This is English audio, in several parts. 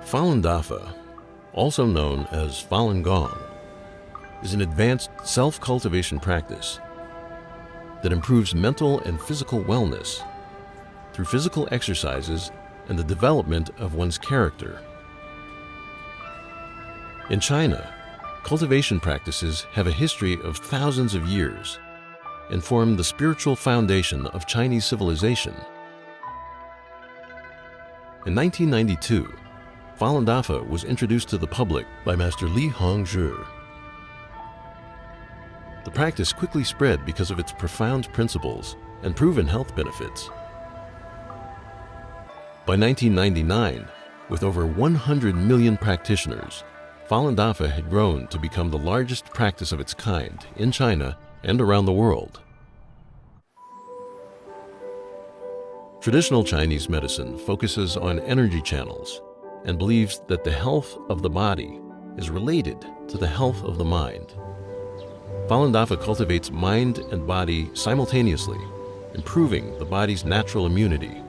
Falun Dafa, also known as Falun Gong, is an advanced self-cultivation practice that improves mental and physical wellness through physical exercises and the development of one's character. In China, cultivation practices have a history of thousands of years and form the spiritual foundation of Chinese civilization. In 1992, Falun Dafa was introduced to the public by Master Li Hongzhi. The practice quickly spread because of its profound principles and proven health benefits. By 1999, with over 100 million practitioners, Falun Dafa had grown to become the largest practice of its kind in China and around the world. Traditional Chinese medicine focuses on energy channels and believes that the health of the body is related to the health of the mind. Falun Dafa cultivates mind and body simultaneously, improving the body's natural immunity.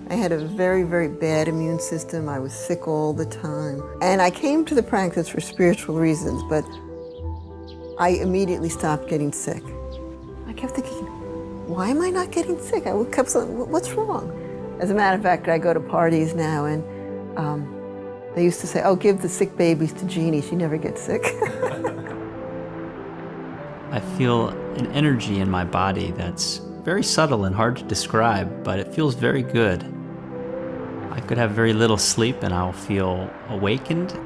I had a very, very bad immune system. I was sick all the time. And I came to the practice for spiritual reasons, but I immediately stopped getting sick. I kept thinking, why am I not getting sick? I kept saying, what's wrong? As a matter of fact, I go to parties now and they used to say, oh, give the sick babies to Jeannie, she never gets sick. I feel an energy in my body that's very subtle and hard to describe, but it feels very good. I could have very little sleep and I'll feel awakened,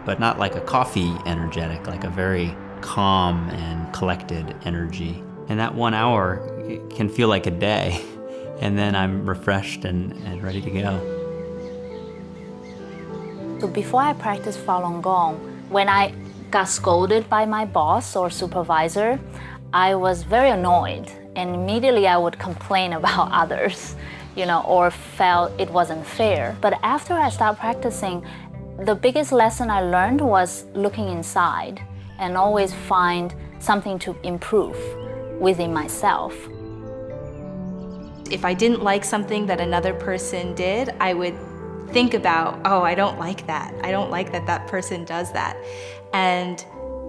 but not like a coffee energetic, like a very calm and collected energy. And that 1 hour can feel like a day, and then I'm refreshed and ready to go. So before I practiced Falun Gong, when I got scolded by my boss or supervisor, I was very annoyed, and immediately I would complain about others, or felt it wasn't fair. But after I started practicing, the biggest lesson I learned was looking inside and always find something to improve within myself. If I didn't like something that another person did, I would think about, oh, I don't like that. I don't like that that person does that. And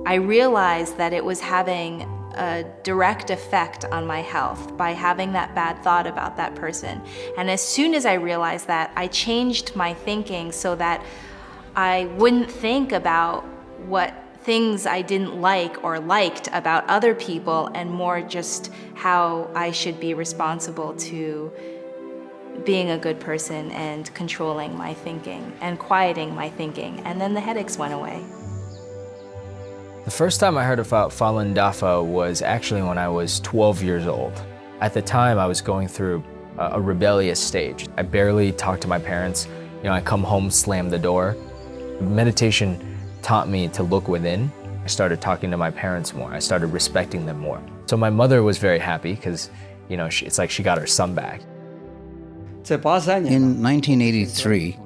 I realized that it was having a direct effect on my health by having that bad thought about that person. And as soon as I realized that, I changed my thinking so that I wouldn't think about what things I didn't like or liked about other people, and more just how I should be responsible to being a good person and controlling my thinking and quieting my thinking. And then the headaches went away. The first time I heard about Falun Dafa was actually when I was 12 years old. At the time, I was going through a rebellious stage. I barely talked to my parents. I come home, slam the door. Meditation taught me to look within. I started talking to my parents more. I started respecting them more. So my mother was very happy because, it's like she got her son back. In 1983,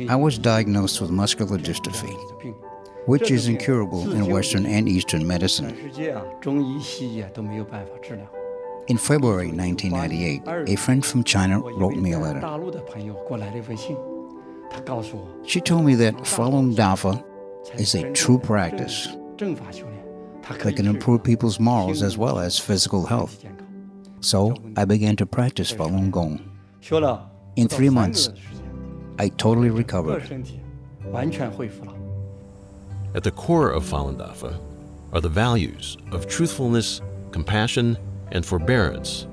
I was diagnosed with muscular dystrophy, which is incurable in Western and Eastern medicine. In February 1998, a friend from China wrote me a letter. She told me that Falun Dafa is a true practice that can improve people's morals as well as physical health. So I began to practice Falun Gong. In 3 months, I totally recovered. At the core of Falun Dafa are the values of truthfulness, compassion, and forbearance.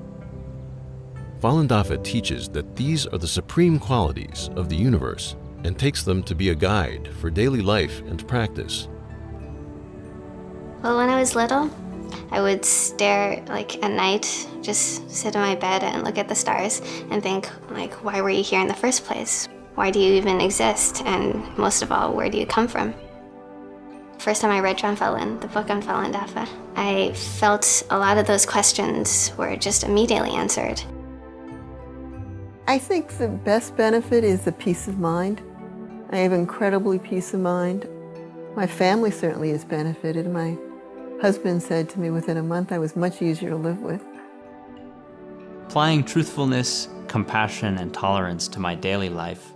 Falun Dafa teaches that these are the supreme qualities of the universe and takes them to be a guide for daily life and practice. Well, when I was little, I would stare at night, just sit in my bed and look at the stars and think, why were you here in the first place? Why do you even exist? And most of all, where do you come from? First time I read John Falun, the book on Falun Dafa, I felt a lot of those questions were just immediately answered. I think the best benefit is the peace of mind. I have incredibly peace of mind. My family certainly has benefited. My husband said to me within a month I was much easier to live with. Applying truthfulness, compassion, and tolerance to my daily life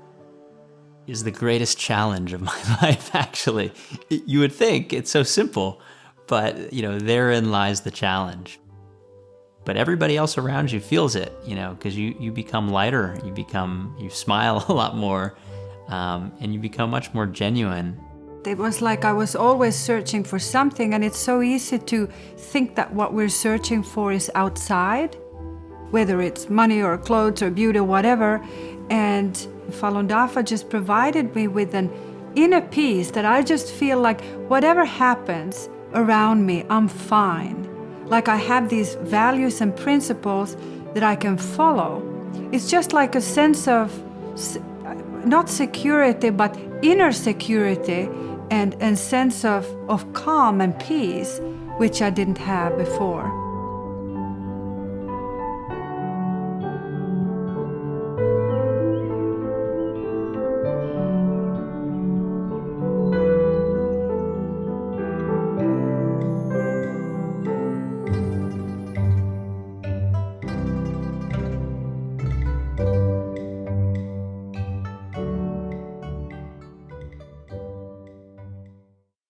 is the greatest challenge of my life, actually. You would think it's so simple, but, therein lies the challenge. But everybody else around you feels it, because you become lighter, you smile a lot more, and you become much more genuine. It was like I was always searching for something, and it's so easy to think that what we're searching for is outside, whether it's money or clothes or beauty or whatever. And Falun Dafa just provided me with an inner peace that I just feel like whatever happens around me, I'm fine. Like I have these values and principles that I can follow. It's just like a sense of, not security, but inner security and sense of calm and peace, which I didn't have before.